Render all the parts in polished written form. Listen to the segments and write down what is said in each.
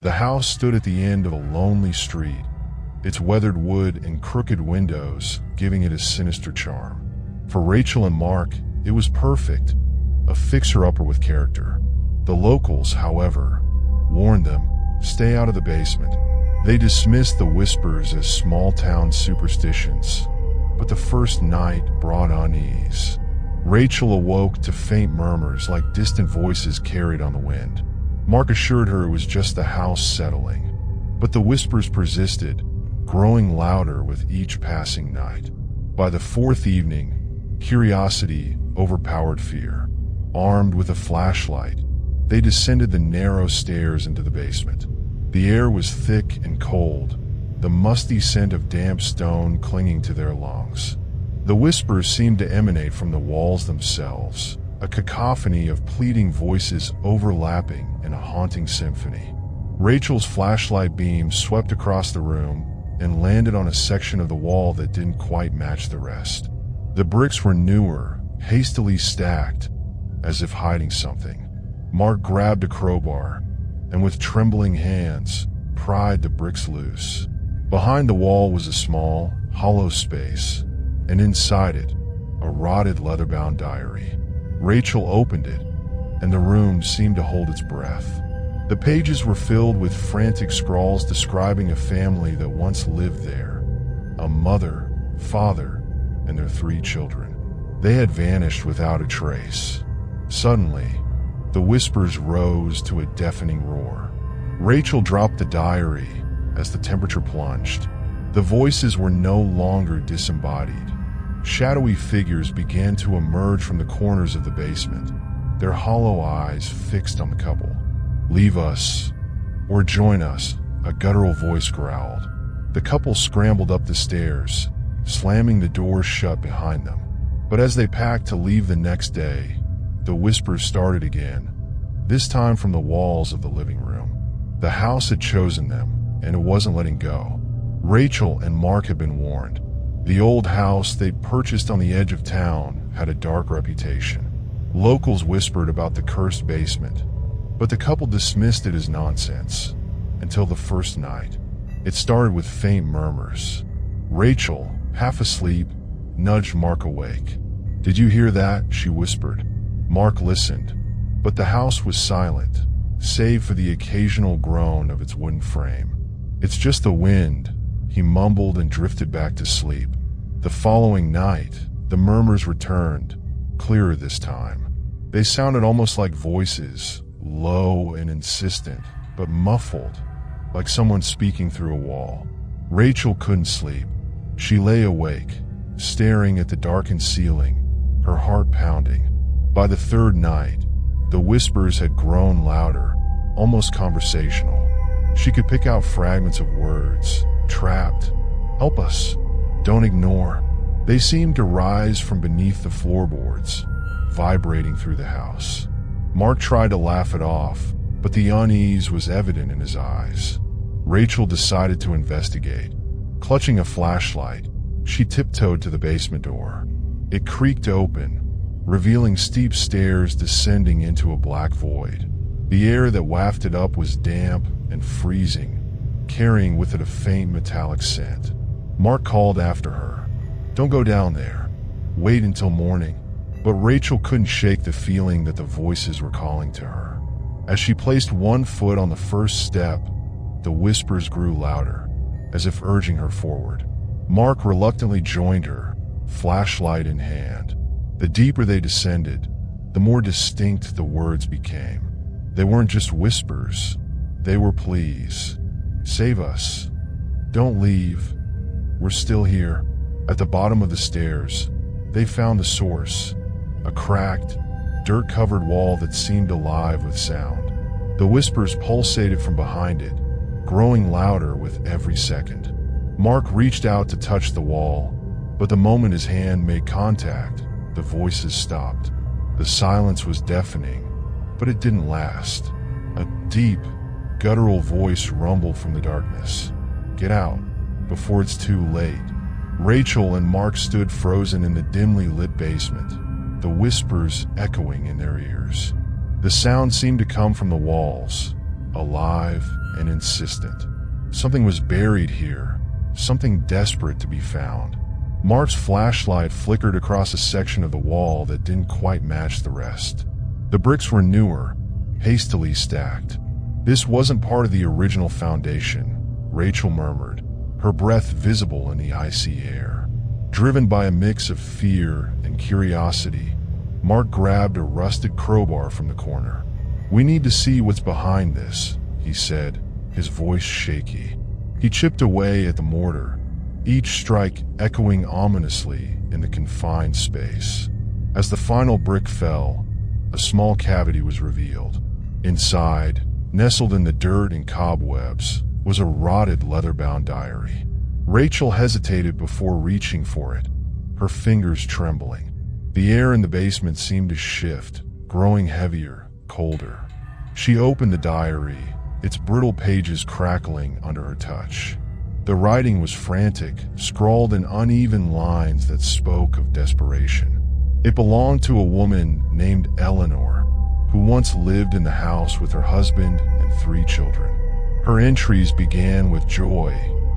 The house stood at the end of a lonely street, its weathered wood and crooked windows giving it a sinister charm. For Rachel and Mark, it was perfect, a fixer-upper with character. The locals, however, warned them, stay out of the basement. They dismissed the whispers as small-town superstitions, but the first night brought unease. Rachel awoke to faint murmurs like distant voices carried on the wind. Mark assured her it was just the house settling, but the whispers persisted, growing louder with each passing night. By the fourth evening, curiosity overpowered fear. Armed with a flashlight, they descended the narrow stairs into the basement. The air was thick and cold, the musty scent of damp stone clinging to their lungs. The whispers seemed to emanate from the walls themselves, a cacophony of pleading voices overlapping in a haunting symphony. Rachel's flashlight beam swept across the room and landed on a section of the wall that didn't quite match the rest. The bricks were newer, hastily stacked, as if hiding something. Mark grabbed a crowbar and with trembling hands pried the bricks loose. Behind the wall was a small, hollow space, and inside it, a rotted leather-bound diary. Rachel opened it, and the room seemed to hold its breath. The pages were filled with frantic scrawls describing a family that once lived there. A mother, father, and their 3 children. They had vanished without a trace. Suddenly, the whispers rose to a deafening roar. Rachel dropped the diary as the temperature plunged. The voices were no longer disembodied. Shadowy figures began to emerge from the corners of the basement, their hollow eyes fixed on the couple. "Leave us, or join us," a guttural voice growled. The couple scrambled up the stairs, slamming the doors shut behind them. But as they packed to leave the next day, the whispers started again, this time from the walls of the living room. The house had chosen them, and it wasn't letting go. Rachel and Mark had been warned. The old house they'd purchased on the edge of town had a dark reputation. Locals whispered about the cursed basement, but the couple dismissed it as nonsense until the first night. It started with faint murmurs. Rachel, half asleep, nudged Mark awake. "Did you hear that?" she whispered. Mark listened, but the house was silent, save for the occasional groan of its wooden frame. "It's just the wind," he mumbled and drifted back to sleep. The following night, the murmurs returned, clearer this time. They sounded almost like voices, low and insistent, but muffled, like someone speaking through a wall. Rachel couldn't sleep. She lay awake, staring at the darkened ceiling, her heart pounding. By the third night, the whispers had grown louder, almost conversational. She could pick out fragments of words. "Trapped," "Help us," "Don't ignore." They seemed to rise from beneath the floorboards, vibrating through the house. Mark tried to laugh it off, but the unease was evident in his eyes. Rachel decided to investigate. Clutching a flashlight, she tiptoed to the basement door. It creaked open, revealing steep stairs descending into a black void. The air that wafted up was damp and freezing, carrying with it a faint metallic scent. Mark called after her, "Don't go down there. Wait until morning." But Rachel couldn't shake the feeling that the voices were calling to her. As she placed one foot on the first step, the whispers grew louder, as if urging her forward. Mark reluctantly joined her, flashlight in hand. The deeper they descended, the more distinct the words became. They weren't just whispers, they were pleas. "Save us. Don't leave. We're still here." At the bottom of the stairs, they found the source, a cracked, dirt-covered wall that seemed alive with sound. The whispers pulsated from behind it, growing louder with every second. Mark reached out to touch the wall, but the moment his hand made contact, the voices stopped. The silence was deafening, but it didn't last. A deep, guttural voice rumbled from the darkness. "Get out, before it's too late." Rachel and Mark stood frozen in the dimly lit basement, the whispers echoing in their ears. The sound seemed to come from the walls, alive, and insistent. Something was buried here, something desperate to be found. Mark's flashlight flickered across a section of the wall that didn't quite match the rest. The bricks were newer, hastily stacked. This wasn't part of the original foundation, Rachel murmured, her breath visible in the icy air. Driven by a mix of fear and curiosity, Mark grabbed a rusted crowbar from the corner. "We need to see what's behind this," he said, his voice shaky. He chipped away at the mortar, each strike echoing ominously in the confined space. As the final brick fell, a small cavity was revealed. Inside, nestled in the dirt and cobwebs, was a rotted leather-bound diary. Rachel hesitated before reaching for it, her fingers trembling. The air in the basement seemed to shift, growing heavier, colder. She opened the diary, its brittle pages crackling under her touch. The writing was frantic, scrawled in uneven lines that spoke of desperation. It belonged to a woman named Eleanor, who once lived in the house with her husband and 3 children. Her entries began with joy,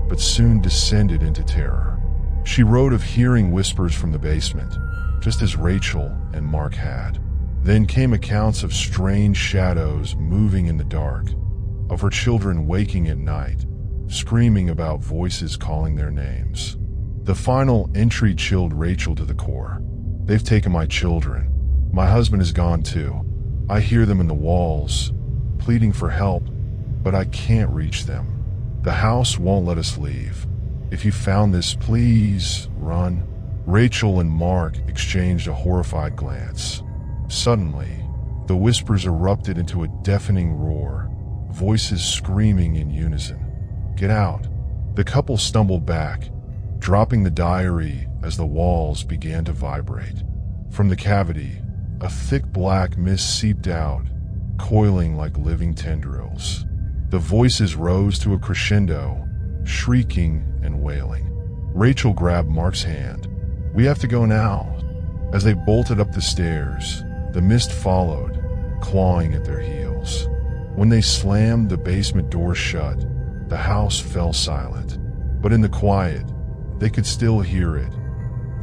but soon descended into terror. She wrote of hearing whispers from the basement, just as Rachel and Mark had. Then came accounts of strange shadows moving in the dark, of her children waking at night, screaming about voices calling their names. The final entry chilled Rachel to the core. "They've taken my children. My husband is gone too. I hear them in the walls, pleading for help, but I can't reach them. The house won't let us leave. If you found this, please run." Rachel and Mark exchanged a horrified glance. Suddenly, the whispers erupted into a deafening roar, voices screaming in unison. "Get out." The couple stumbled back, dropping the diary as the walls began to vibrate. From the cavity, a thick black mist seeped out, coiling like living tendrils. The voices rose to a crescendo, shrieking and wailing. Rachel grabbed Mark's hand. "We have to go now." As they bolted up the stairs, the mist followed, clawing at their heels. When they slammed the basement door shut, the house fell silent. But in the quiet, they could still hear it.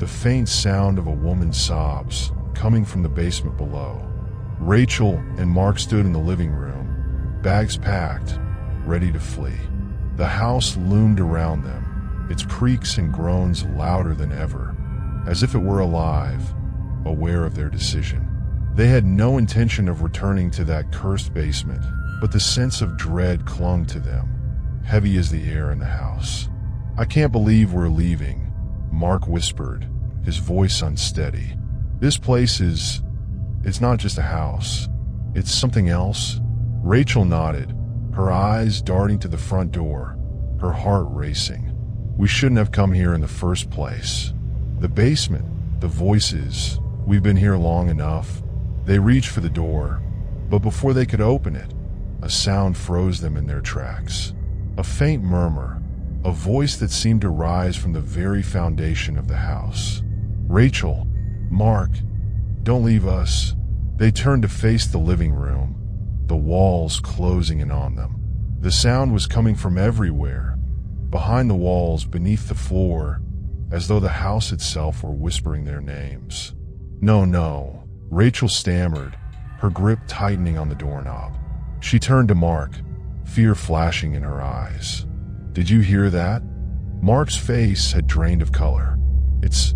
The faint sound of a woman's sobs coming from the basement below. Rachel and Mark stood in the living room, bags packed, ready to flee. The house loomed around them, its creaks and groans louder than ever, as if it were alive, aware of their decision. They had no intention of returning to that cursed basement, but the sense of dread clung to them, heavy as the air in the house. "I can't believe we're leaving," Mark whispered, his voice unsteady. "This place it's not just a house. It's something else." Rachel nodded, her eyes darting to the front door, her heart racing. "We shouldn't have come here in the first place. The basement, the voices, we've been here long enough." They reached for the door, but before they could open it, a sound froze them in their tracks. A faint murmur, a voice that seemed to rise from the very foundation of the house. "Rachel, Mark, don't leave us." They turned to face the living room, the walls closing in on them. The sound was coming from everywhere, behind the walls, beneath the floor, as though the house itself were whispering their names. "No, no," Rachel stammered, her grip tightening on the doorknob. She turned to Mark, fear flashing in her eyes. "Did you hear that?" Mark's face had drained of color. It's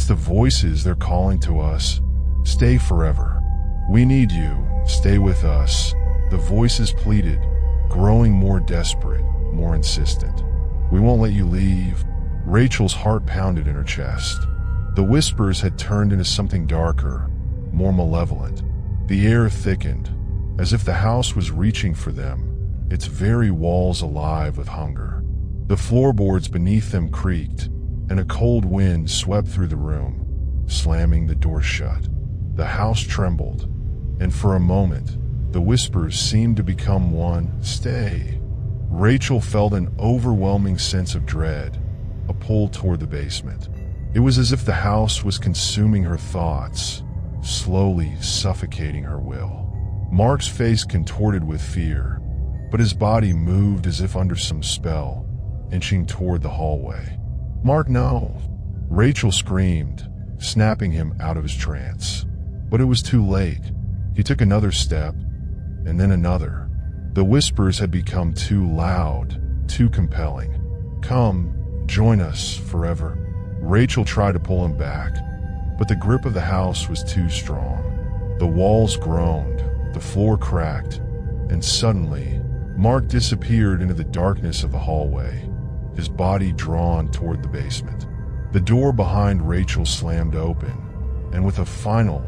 the voices, they're calling to us. Stay forever. We need you. Stay with us." The voices pleaded, growing more desperate, more insistent. "We won't let you leave." Rachel's heart pounded in her chest. The whispers had turned into something darker, more malevolent. The air thickened, as if the house was reaching for them, its very walls alive with hunger. The floorboards beneath them creaked, and a cold wind swept through the room, slamming the door shut. The house trembled, and for a moment, the whispers seemed to become one. "Stay." Rachel felt an overwhelming sense of dread, a pull toward the basement. It was as if the house was consuming her thoughts, slowly suffocating her will. Mark's face contorted with fear, but his body moved as if under some spell, inching toward the hallway. "Mark, no!" Rachel screamed, snapping him out of his trance. But it was too late. He took another step, and then another. The whispers had become too loud, too compelling. "Come, join us forever." Rachel tried to pull him back, but the grip of the house was too strong. The walls groaned, the floor cracked, and suddenly, Mark disappeared into the darkness of the hallway, his body drawn toward the basement. The door behind Rachel slammed open, and with a final,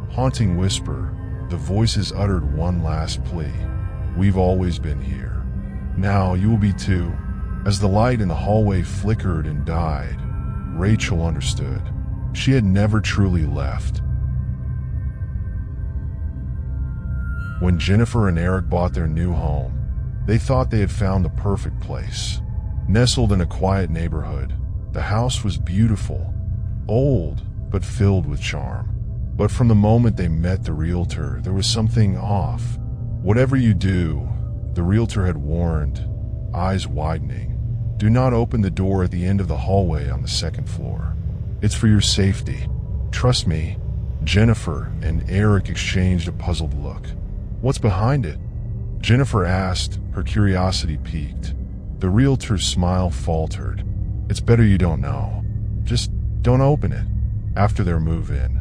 haunting whisper, the voices uttered one last plea. "We've always been here. Now you will be too." As the light in the hallway flickered and died, Rachel understood. She had never truly left. When Jennifer and Eric bought their new home, they thought they had found the perfect place. Nestled in a quiet neighborhood, the house was beautiful, old, but filled with charm. But from the moment they met the realtor, there was something off. "Whatever you do," the realtor had warned, eyes widening, "do not open the door at the end of the hallway on the second floor. It's for your safety. Trust me." Jennifer and Eric exchanged a puzzled look. "What's behind it?" Jennifer asked, her curiosity piqued. The realtor's smile faltered. "It's better you don't know. Just don't open it." After their move-in,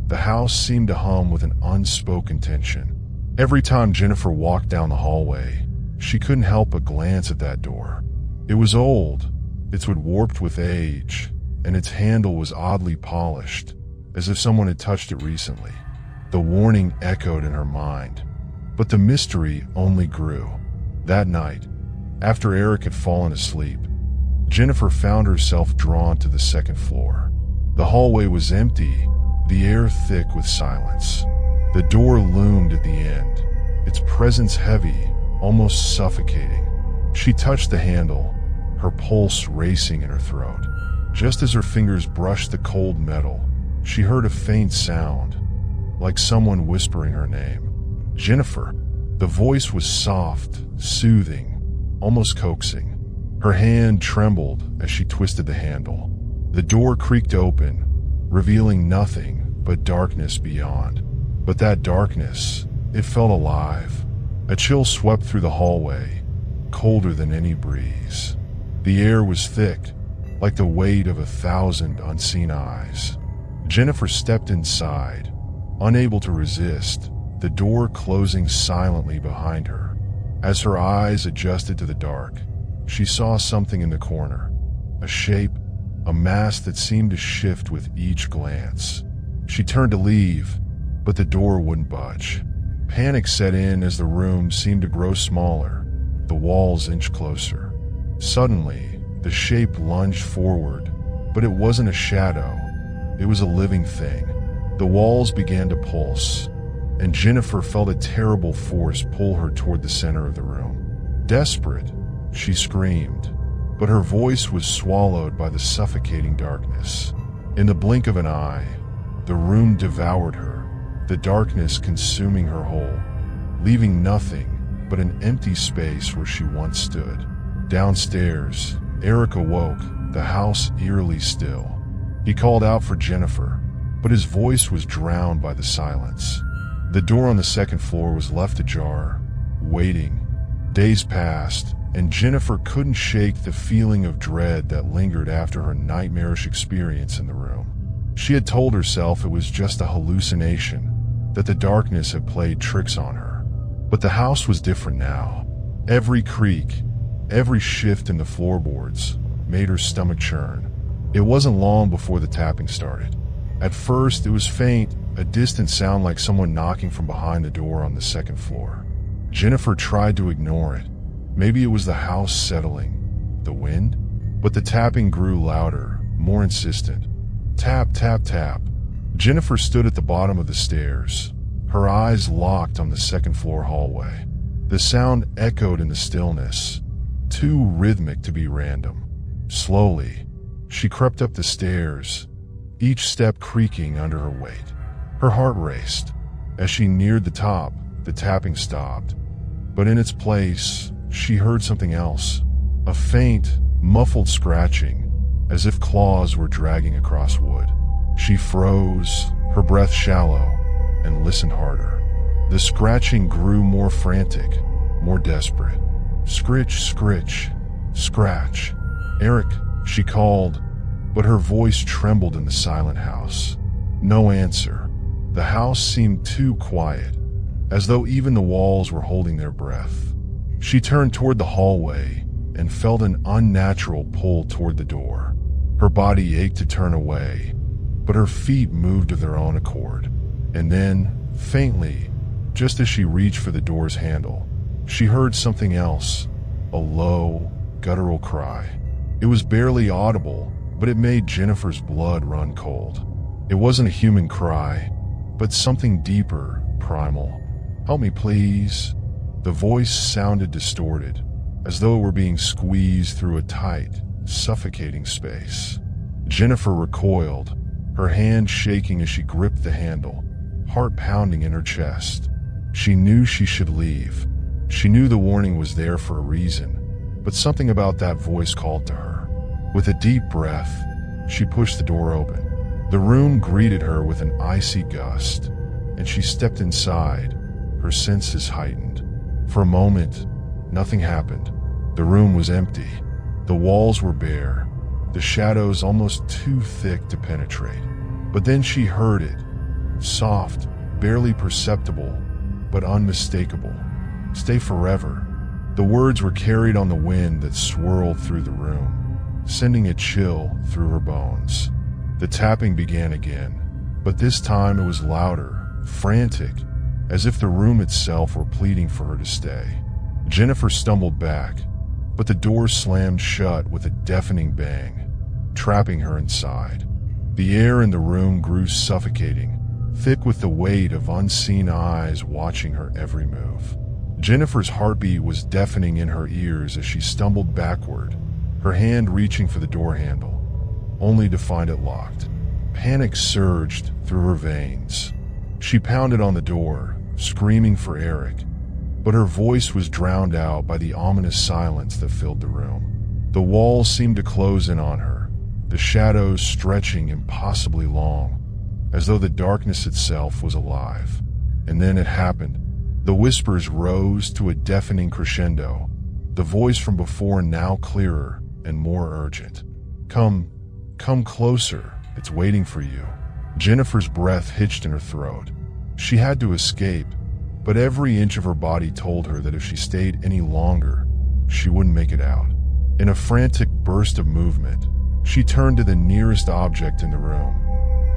the house seemed to hum with an unspoken tension. Every time Jennifer walked down the hallway, she couldn't help but glance at that door. It was old, its wood warped with age, and its handle was oddly polished, as if someone had touched it recently. The warning echoed in her mind, but the mystery only grew. That night, after Eric had fallen asleep, Jennifer found herself drawn to the second floor. The hallway was empty, the air thick with silence. The door loomed at the end, its presence heavy, almost suffocating. She touched the handle, her pulse racing in her throat. Just as her fingers brushed the cold metal, she heard a faint sound, like someone whispering her name. "Jennifer." The voice was soft, soothing, almost coaxing. Her hand trembled as she twisted the handle. The door creaked open, revealing nothing but darkness beyond. But that darkness, it felt alive. A chill swept through the hallway, colder than any breeze. The air was thick, like the weight of 1,000 unseen eyes. Jennifer stepped inside, unable to resist, the door closing silently behind her. As her eyes adjusted to the dark, she saw something in the corner, a shape, a mass that seemed to shift with each glance. She turned to leave, but the door wouldn't budge. Panic set in as the room seemed to grow smaller, the walls inched closer. Suddenly, the shape lunged forward, but it wasn't a shadow, it was a living thing. The walls began to pulse, and Jennifer felt a terrible force pull her toward the center of the room. Desperate, she screamed, but her voice was swallowed by the suffocating darkness. In the blink of an eye, the room devoured her, the darkness consuming her whole, leaving nothing but an empty space where she once stood. Downstairs, Eric awoke, the house eerily still. He called out for Jennifer, but his voice was drowned by the silence. The door on the second floor was left ajar, waiting. Days passed, and Jennifer couldn't shake the feeling of dread that lingered after her nightmarish experience in the room. She had told herself it was just a hallucination, that the darkness had played tricks on her. But the house was different now. Every creak, every shift in the floorboards made her stomach churn. It wasn't long before the tapping started. At first, it was faint, a distant sound like someone knocking from behind the door on the second floor. Jennifer tried to ignore it. Maybe it was the house settling, the wind? But the tapping grew louder, more insistent. Tap, tap, tap. Jennifer stood at the bottom of the stairs, her eyes locked on the second floor hallway. The sound echoed in the stillness, too rhythmic to be random. Slowly, she crept up the stairs, each step creaking under her weight. Her heart raced. As she neared the top, the tapping stopped. But in its place, she heard something else. A faint, muffled scratching, as if claws were dragging across wood. She froze, her breath shallow, and listened harder. The scratching grew more frantic, more desperate. Scritch, scritch, scratch. Eric, she called, but her voice trembled in the silent house. No answer. The house seemed too quiet, as though even the walls were holding their breath. She turned toward the hallway and felt an unnatural pull toward the door. Her body ached to turn away, but her feet moved of their own accord. And then, faintly, just as she reached for the door's handle, she heard something else, a low, guttural cry. It was barely audible, but it made Jennifer's blood run cold. It wasn't a human cry, but something deeper, primal. "Help me, please." The voice sounded distorted, as though it were being squeezed through a tight, suffocating space. Jennifer recoiled, her hand shaking as she gripped the handle, heart pounding in her chest. She knew she should leave. She knew the warning was there for a reason, but something about that voice called to her. With a deep breath, she pushed the door open. The room greeted her with an icy gust, and she stepped inside, her senses heightened. For a moment, nothing happened. The room was empty. The walls were bare, the shadows almost too thick to penetrate. But then she heard it, soft, barely perceptible, but unmistakable. "Stay forever." The words were carried on the wind that swirled through the room, sending a chill through her bones. The tapping began again, but this time it was louder, frantic, as if the room itself were pleading for her to stay. Jennifer stumbled back, but the door slammed shut with a deafening bang, trapping her inside. The air in the room grew suffocating, thick with the weight of unseen eyes watching her every move. Jennifer's heartbeat was deafening in her ears as she stumbled backward, her hand reaching for the door handle, only to find it locked. Panic surged through her veins. She pounded on the door, screaming for Eric, but her voice was drowned out by the ominous silence that filled the room. The walls seemed to close in on her, the shadows stretching impossibly long, as though the darkness itself was alive. And then it happened. The whispers rose to a deafening crescendo, the voice from before now clearer and more urgent. Come closer, it's waiting for you." Jennifer's breath hitched in her throat. She had to escape, but every inch of her body told her that if she stayed any longer, she wouldn't make it out. In a frantic burst of movement, she turned to the nearest object in the room,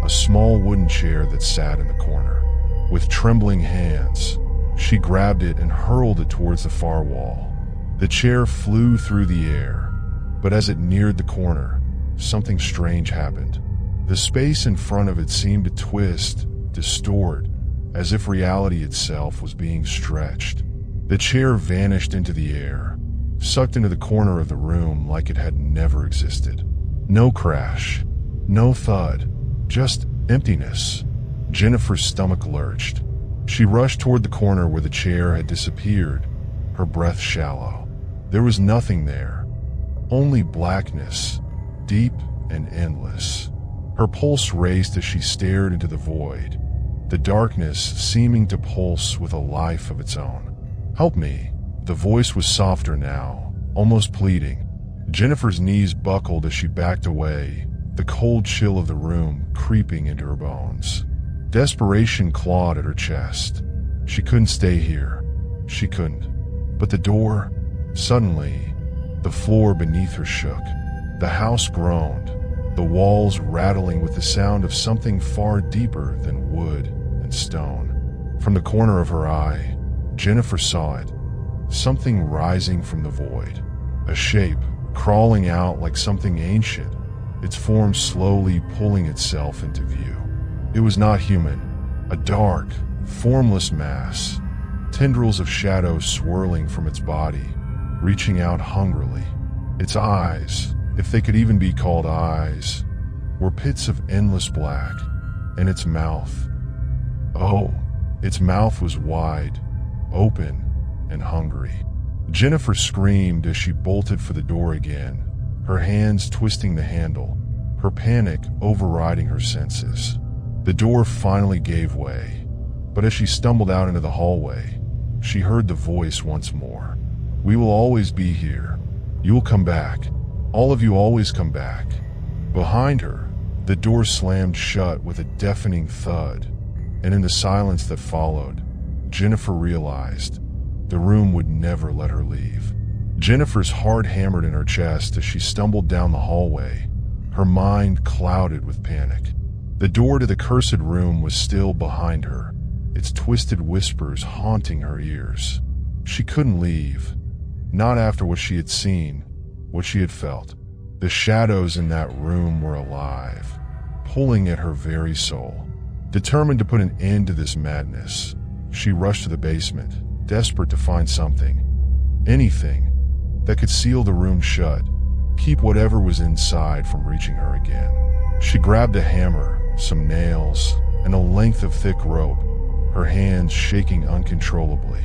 a small wooden chair that sat in the corner. With trembling hands, she grabbed it and hurled it towards the far wall. The chair flew through the air, but as it neared the corner, something strange happened. The space in front of it seemed to twist, distort, as if reality itself was being stretched. The chair vanished into the air, sucked into the corner of the room like it had never existed. No crash, no thud, just emptiness. Jennifer's stomach lurched. She rushed toward the corner where the chair had disappeared, her breath shallow. There was nothing there, only blackness, deep and endless. Her pulse raced as she stared into the void, the darkness seeming to pulse with a life of its own. "Help me." The voice was softer now, almost pleading. Jennifer's knees buckled as she backed away, the cold chill of the room creeping into her bones. Desperation clawed at her chest. She couldn't stay here. She couldn't. But the door, suddenly, the floor beneath her shook. The house groaned, the walls rattling with the sound of something far deeper than wood and stone. From the corner of her eye, Jennifer saw it, something rising from the void, a shape crawling out like something ancient, its form slowly pulling itself into view. It was not human, a dark, formless mass, tendrils of shadow swirling from its body, reaching out hungrily. Its eyes, if they could even be called eyes, were pits of endless black, and its mouth, oh, its mouth was wide, open, and hungry. Jennifer screamed as she bolted for the door again, her hands twisting the handle, her panic overriding her senses. The door finally gave way, but as she stumbled out into the hallway, she heard the voice once more. "We will always be here. You will come back. All of you always come back." Behind her, the door slammed shut with a deafening thud, and in the silence that followed, Jennifer realized the room would never let her leave. Jennifer's heart hammered in her chest as she stumbled down the hallway, her mind clouded with panic. The door to the cursed room was still behind her, its twisted whispers haunting her ears. She couldn't leave, not after what she had seen, what she had felt. The shadows in that room were alive, pulling at her very soul. Determined to put an end to this madness, she rushed to the basement, desperate to find something, anything, that could seal the room shut, keep whatever was inside from reaching her again. She grabbed a hammer, some nails, and a length of thick rope, her hands shaking uncontrollably.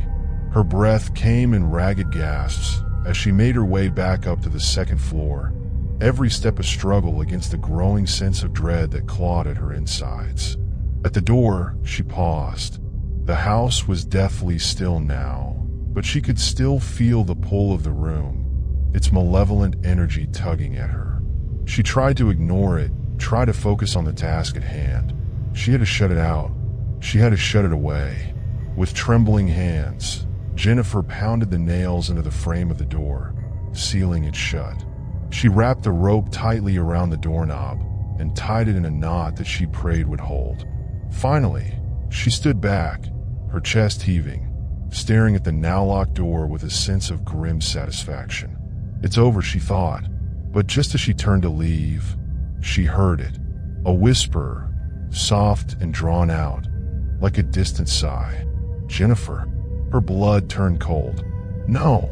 Her breath came in ragged gasps as she made her way back up to the second floor, every step a struggle against the growing sense of dread that clawed at her insides. At the door, she paused. The house was deathly still now, but she could still feel the pull of the room, its malevolent energy tugging at her. She tried to ignore it, tried to focus on the task at hand. She had to shut it out. She had to shut it away. With trembling hands, Jennifer pounded the nails into the frame of the door, sealing it shut. She wrapped the rope tightly around the doorknob and tied it in a knot that she prayed would hold. Finally, she stood back, her chest heaving, staring at the now-locked door with a sense of grim satisfaction. It's over, she thought, but just as she turned to leave, she heard it, a whisper, soft and drawn out, like a distant sigh. Jennifer, her blood turned cold. No,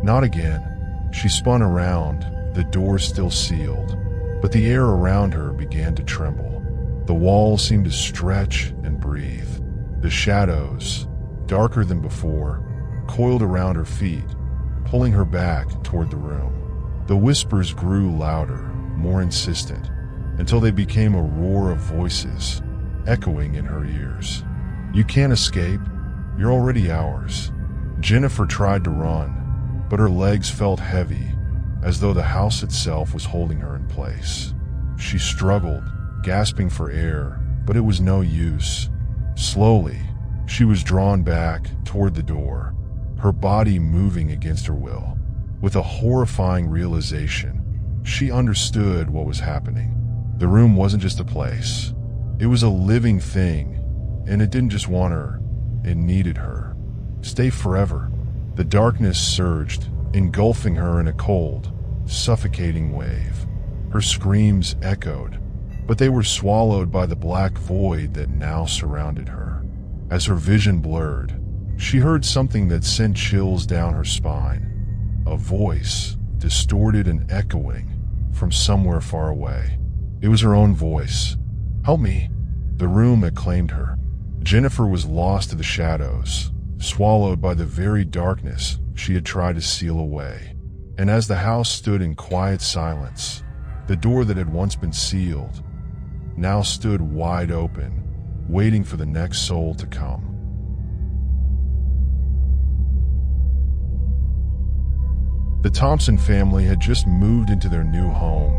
not again. She spun around, the door still sealed, but the air around her began to tremble. The walls seemed to stretch and breathe. The shadows, darker than before, coiled around her feet, pulling her back toward the room. The whispers grew louder, more insistent, until they became a roar of voices, echoing in her ears. "You can't escape. You're already ours." Jennifer tried to run, but her legs felt heavy, as though the house itself was holding her in place. She struggled, gasping for air, but it was no use. Slowly, she was drawn back toward the door, her body moving against her will. With a horrifying realization, she understood what was happening. The room wasn't just a place. It was a living thing, and it didn't just want her, it needed her. Stay forever. The darkness surged, engulfing her in a cold, suffocating wave. Her screams echoed, but they were swallowed by the black void that now surrounded her. As her vision blurred, she heard something that sent chills down her spine. A voice, distorted and echoing, from somewhere far away. It was her own voice. "Help me." The room acclaimed her. Jennifer was lost to the shadows, swallowed by the very darkness she had tried to seal away. And as the house stood in quiet silence, the door that had once been sealed now stood wide open, waiting for the next soul to come. The Thompson family had just moved into their new home,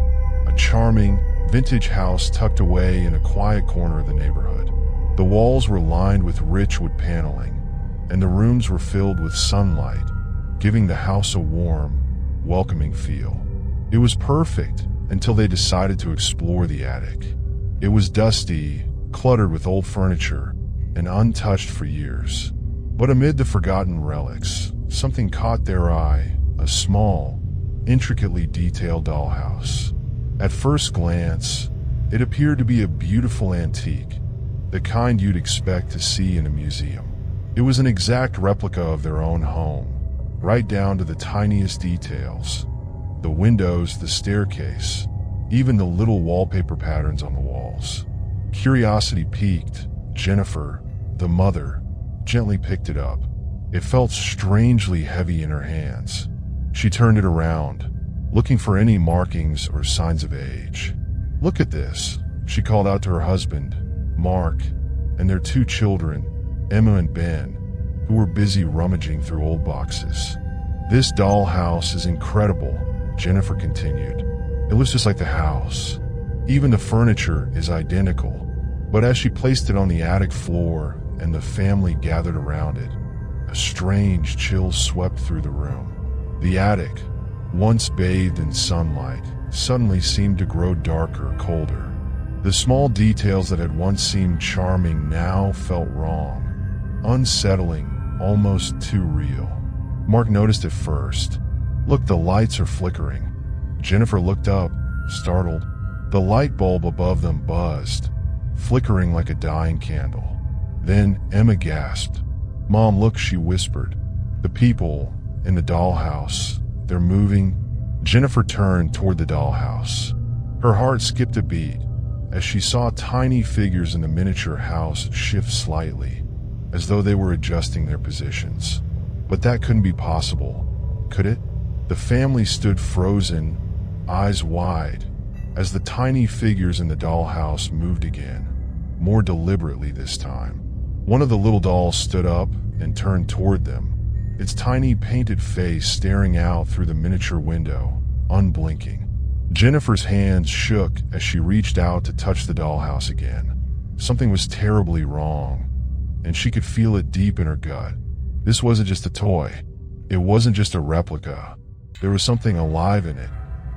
a charming, vintage house tucked away in a quiet corner of the neighborhood. The walls were lined with rich wood paneling, and the rooms were filled with sunlight, giving the house a warm, welcoming feel. It was perfect until they decided to explore the attic. It was dusty, cluttered with old furniture, and untouched for years. But amid the forgotten relics, something caught their eye, a small, intricately detailed dollhouse. At first glance, it appeared to be a beautiful antique, the kind you'd expect to see in a museum. It was an exact replica of their own home, right down to the tiniest details. The windows, the staircase, even the little wallpaper patterns on the walls. Curiosity piqued. Jennifer, the mother, gently picked it up. It felt strangely heavy in her hands. She turned it around, looking for any markings or signs of age. "Look at this," she called out to her husband, Mark, and their 2 children, Emma and Ben, who were busy rummaging through old boxes. "This dollhouse is incredible," Jennifer continued. "It looks just like the house. Even the furniture is identical." But as she placed it on the attic floor and the family gathered around it, a strange chill swept through the room. The attic, once bathed in sunlight, suddenly seemed to grow darker, colder. The small details that had once seemed charming now felt wrong, unsettling, almost too real. Mark noticed it first. "Look, the lights are flickering." Jennifer looked up, startled. The light bulb above them buzzed, flickering like a dying candle. Then Emma gasped. "Mom, look," she whispered. "The people in the dollhouse, they're moving." Jennifer turned toward the dollhouse. Her heart skipped a beat as she saw tiny figures in the miniature house shift slightly, as though they were adjusting their positions. But that couldn't be possible, could it? The family stood frozen, eyes wide, as the tiny figures in the dollhouse moved again, more deliberately this time. One of the little dolls stood up and turned toward them, its tiny painted face staring out through the miniature window, unblinking. Jennifer's hands shook as she reached out to touch the dollhouse again. Something was terribly wrong, and she could feel it deep in her gut. This wasn't just a toy. It wasn't just a replica. There was something alive in it.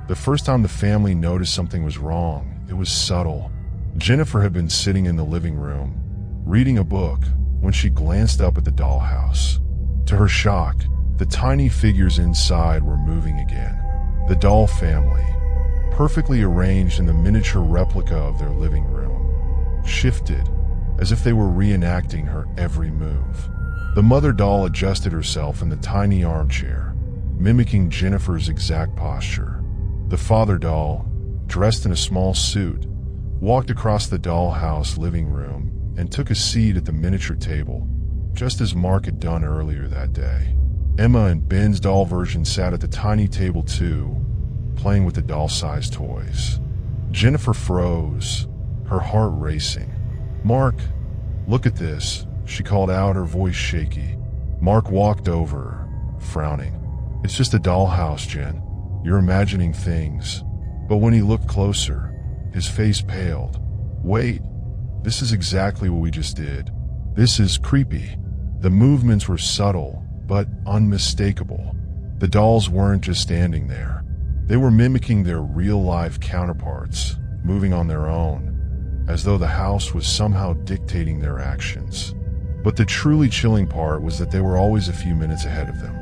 The first time the family noticed something was wrong, it was subtle. Jennifer had been sitting in the living room, reading a book, when she glanced up at the dollhouse. To her shock, the tiny figures inside were moving again. The doll family, perfectly arranged in the miniature replica of their living room, shifted as if they were reenacting her every move. The mother doll adjusted herself in the tiny armchair, mimicking Jennifer's exact posture. The father doll, dressed in a small suit, walked across the dollhouse living room and took a seat at the miniature table, just as Mark had done earlier that day. Emma and Ben's doll version sat at the tiny table too, playing with the doll-sized toys. Jennifer froze, her heart racing. "Mark, look at this," she called out, her voice shaky. Mark walked over, frowning. "It's just a dollhouse, Jen. You're imagining things." But when he looked closer, his face paled. "Wait, this is exactly what we just did. This is creepy." The movements were subtle, but unmistakable. The dolls weren't just standing there. They were mimicking their real-life counterparts, moving on their own, as though the house was somehow dictating their actions. But the truly chilling part was that they were always a few minutes ahead of them.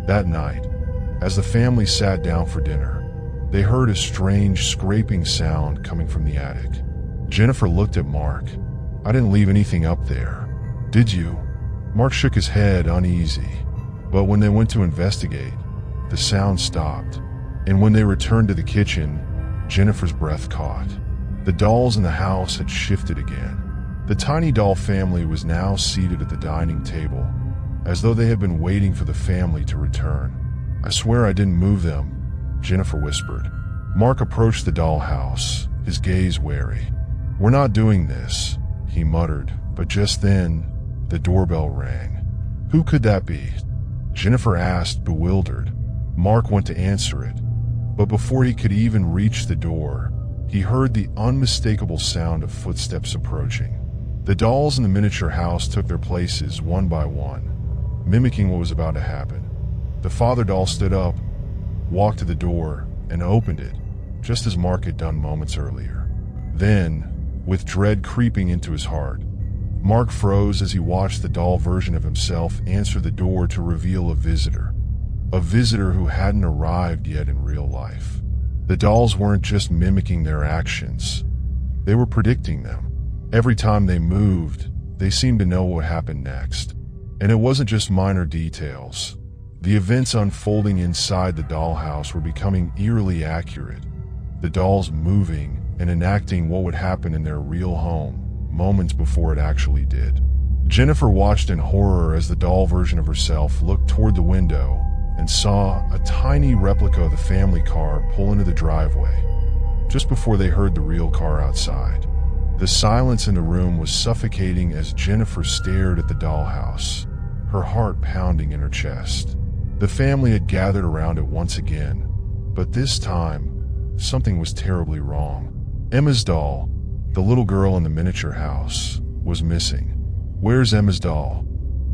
That night, as the family sat down for dinner, they heard a strange scraping sound coming from the attic. Jennifer looked at Mark. "I didn't leave anything up there. Did you?" Mark shook his head, uneasy. But when they went to investigate, the sound stopped. And when they returned to the kitchen, Jennifer's breath caught. The dolls in the house had shifted again. The tiny doll family was now seated at the dining table, as though they had been waiting for the family to return. "I swear I didn't move them," Jennifer whispered. Mark approached the dollhouse, his gaze wary. "We're not doing this," he muttered, but just then, the doorbell rang. "Who could that be?" Jennifer asked, bewildered. Mark went to answer it, but before he could even reach the door, he heard the unmistakable sound of footsteps approaching. The dolls in the miniature house took their places one by one, mimicking what was about to happen. The father doll stood up, walked to the door, and opened it, just as Mark had done moments earlier. Then, with dread creeping into his heart, Mark froze as he watched the doll version of himself answer the door to reveal a visitor who hadn't arrived yet in real life. The dolls weren't just mimicking their actions, they were predicting them. Every time they moved, they seemed to know what happened next. And it wasn't just minor details. The events unfolding inside the dollhouse were becoming eerily accurate, the dolls moving and enacting what would happen in their real home moments before it actually did. Jennifer watched in horror as the doll version of herself looked toward the window and saw a tiny replica of the family car pull into the driveway, just before they heard the real car outside. The silence in the room was suffocating as Jennifer stared at the dollhouse, her heart pounding in her chest. The family had gathered around it once again, but this time, something was terribly wrong. Emma's doll, the little girl in the miniature house, was missing. "Where's Emma's doll?"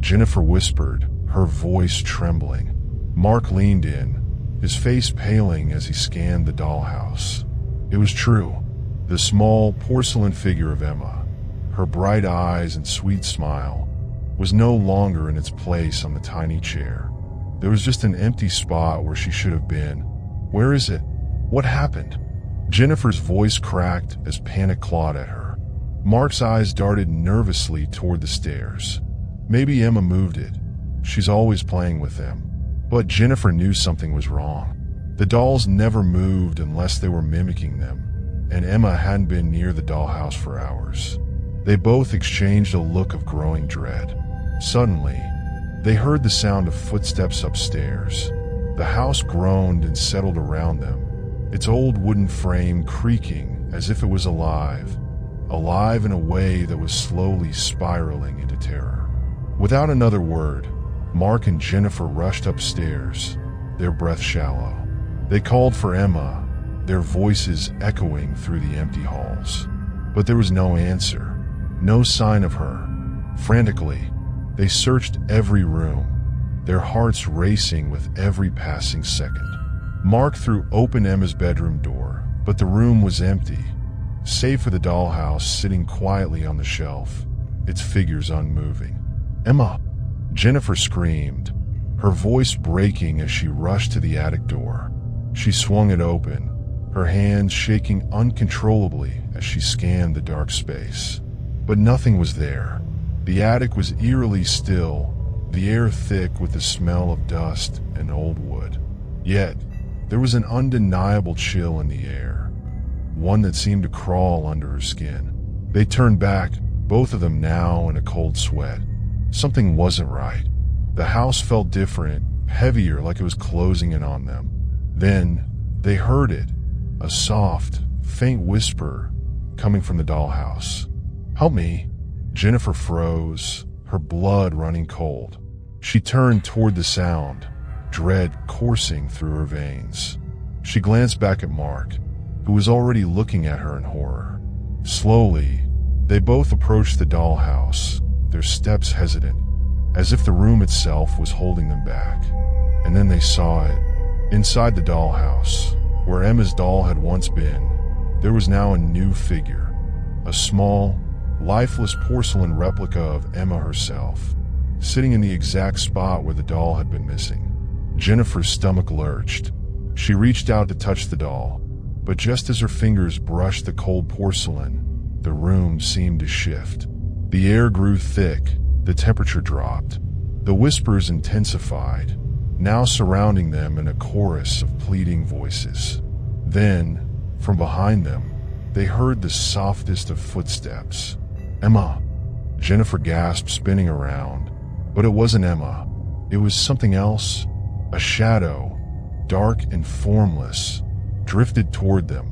Jennifer whispered, her voice trembling. Mark leaned in, his face paling as he scanned the dollhouse. It was true. The small porcelain figure of Emma, her bright eyes and sweet smile, was no longer in its place on the tiny chair. There was just an empty spot where she should have been. "Where is it? What happened?" Jennifer's voice cracked as panic clawed at her. Mark's eyes darted nervously toward the stairs. Maybe Emma moved it. She's always playing with them. But Jennifer knew something was wrong. The dolls never moved unless they were mimicking them, and Emma hadn't been near the dollhouse for hours. They both exchanged a look of growing dread. Suddenly, they heard the sound of footsteps upstairs. The house groaned and settled around them, its old wooden frame creaking as if it was alive in a way that was slowly spiraling into terror. Without another word, Mark and Jennifer rushed upstairs, their breath shallow. They called for Emma, their voices echoing through the empty halls. But there was no answer, no sign of her. Frantically, they searched every room, their hearts racing with every passing second. Mark threw open Emma's bedroom door, but the room was empty, save for the dollhouse sitting quietly on the shelf, its figures unmoving. "Emma!" Jennifer screamed, her voice breaking as she rushed to the attic door. She swung it open, her hands shaking uncontrollably as she scanned the dark space. But nothing was there. The attic was eerily still, the air thick with the smell of dust and old wood. Yet, there was an undeniable chill in the air, one that seemed to crawl under her skin. They turned back, both of them now in a cold sweat. Something wasn't right. The house felt different, heavier, like it was closing in on them. Then, they heard it, a soft, faint whisper coming from the dollhouse. "Help me." Jennifer froze, her blood running cold. She turned toward the sound, dread coursing through her veins. She glanced back at Mark, who was already looking at her in horror. Slowly, they both approached the dollhouse, their steps hesitant, as if the room itself was holding them back. And then they saw it. Inside the dollhouse, where Emma's doll had once been, there was now a new figure, a small, lifeless porcelain replica of Emma herself, sitting in the exact spot where the doll had been missing. Jennifer's stomach lurched. She reached out to touch the doll, but just as her fingers brushed the cold porcelain, the room seemed to shift. The air grew thick, the temperature dropped. The whispers intensified, now surrounding them in a chorus of pleading voices. Then, from behind them, they heard the softest of footsteps. "Emma!" Jennifer gasped, spinning around. But it wasn't Emma. It was something else. A shadow, dark and formless, drifted toward them,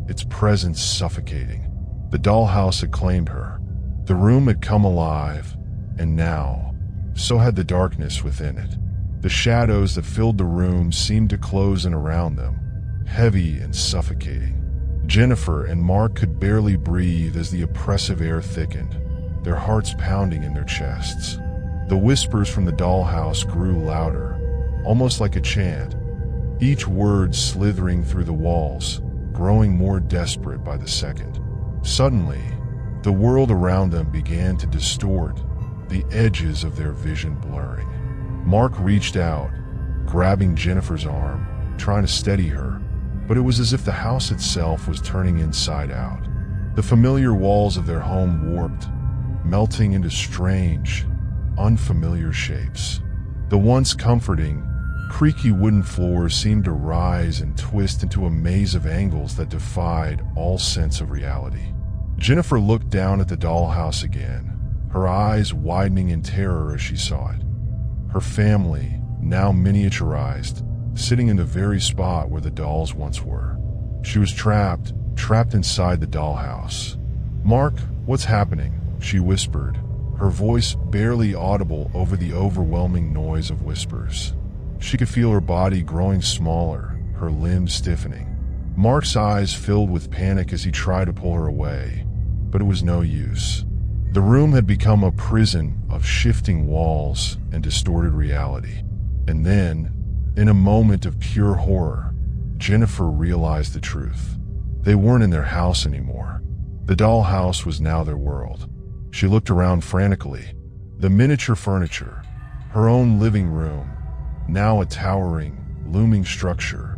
its presence suffocating. The dollhouse had claimed her. The room had come alive, and now, so had the darkness within it. The shadows that filled the room seemed to close in around them, heavy and suffocating. Jennifer and Mark could barely breathe as the oppressive air thickened, their hearts pounding in their chests. The whispers from the dollhouse grew louder, almost like a chant, each word slithering through the walls, growing more desperate by the second. Suddenly, the world around them began to distort, the edges of their vision blurring. Mark reached out, grabbing Jennifer's arm, trying to steady her, but it was as if the house itself was turning inside out. The familiar walls of their home warped, melting into strange, unfamiliar shapes. The once comforting, creaky wooden floors seemed to rise and twist into a maze of angles that defied all sense of reality. Jennifer looked down at the dollhouse again, her eyes widening in terror as she saw it. Her family, now miniaturized, sitting in the very spot where the dolls once were. She was trapped inside the dollhouse. "Mark, what's happening?" she whispered, her voice barely audible over the overwhelming noise of whispers. She could feel her body growing smaller, her limbs stiffening. Mark's eyes filled with panic as he tried to pull her away, but it was no use. The room had become a prison of shifting walls and distorted reality. And then, in a moment of pure horror, Jennifer realized the truth. They weren't in their house anymore. The dollhouse was now their world. She looked around frantically. The miniature furniture, her own living room, now a towering, looming structure,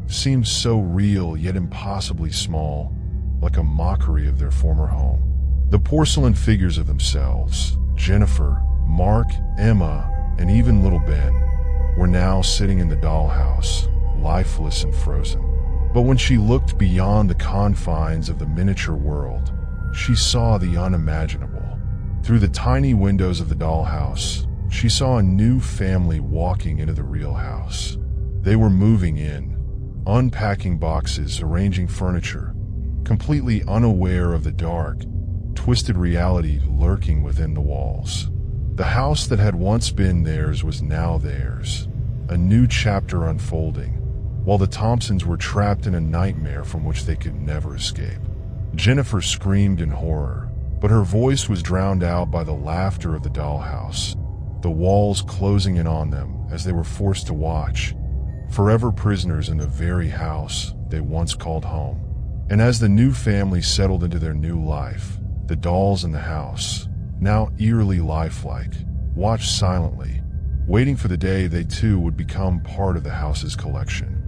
seemed so real yet impossibly small, like a mockery of their former home. The porcelain figures of themselves, Jennifer, Mark, Emma, and even little Ben, were now sitting in the dollhouse, lifeless and frozen. But when she looked beyond the confines of the miniature world, she saw the unimaginable. Through the tiny windows of the dollhouse, she saw a new family walking into the real house. They were moving in, unpacking boxes, arranging furniture, completely unaware of the dark, twisted reality lurking within the walls. The house that had once been theirs was now theirs, a new chapter unfolding, while the Thompsons were trapped in a nightmare from which they could never escape. Jennifer screamed in horror, but her voice was drowned out by the laughter of the dollhouse, the walls closing in on them as they were forced to watch, forever prisoners in the very house they once called home. And as the new family settled into their new life, the dolls in the house, now eerily lifelike, watched silently, waiting for the day they too would become part of the house's collection.